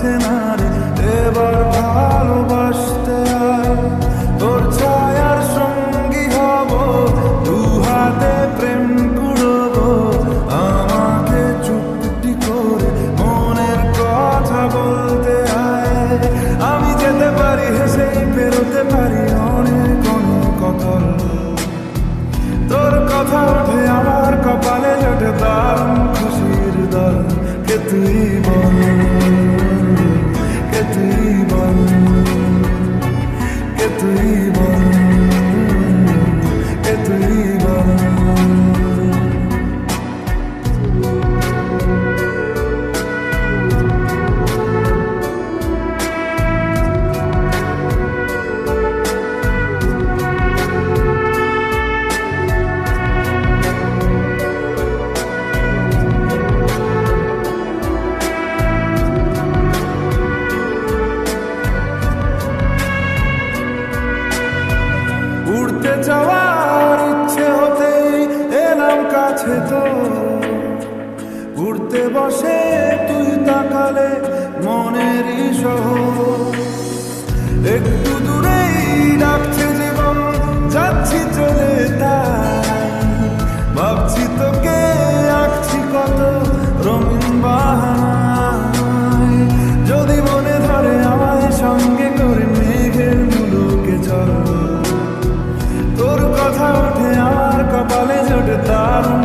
লাগছে না রে এবার ভালোবাসতে আয়। তোর ছায়ার সঙ্গী হব, দু হাতে প্রেম কুড়বো, আমাকে চুপটি করে মনের কথা বলতে আয়। আমি যেতে পারি হেসেই পেরোতে পারি অনেক কথা, তোর কথা ওঠে আমার কপালে জোটে দারুণ খুশির দল। কে তুই বল, কে তুই বল, কে তুই বল, কে তুই বল। উড়তে যাওয়ার ইচ্ছে হতেই এলাম কাছে তো, উড়তে বসে তুই তাকালে মনেরই শহর। একটু দূরেই ডাকছে জীবন, যাচ্ছি চলে তাই ভাবছি তোকে আঁকছি কত রঙিন বাহানায়। যদি মনে ধরে আমায় সঙ্গে করে মেঘের মুলুকে চল, তোর কথা ওঠে আমার কপালে জোটে দারুণ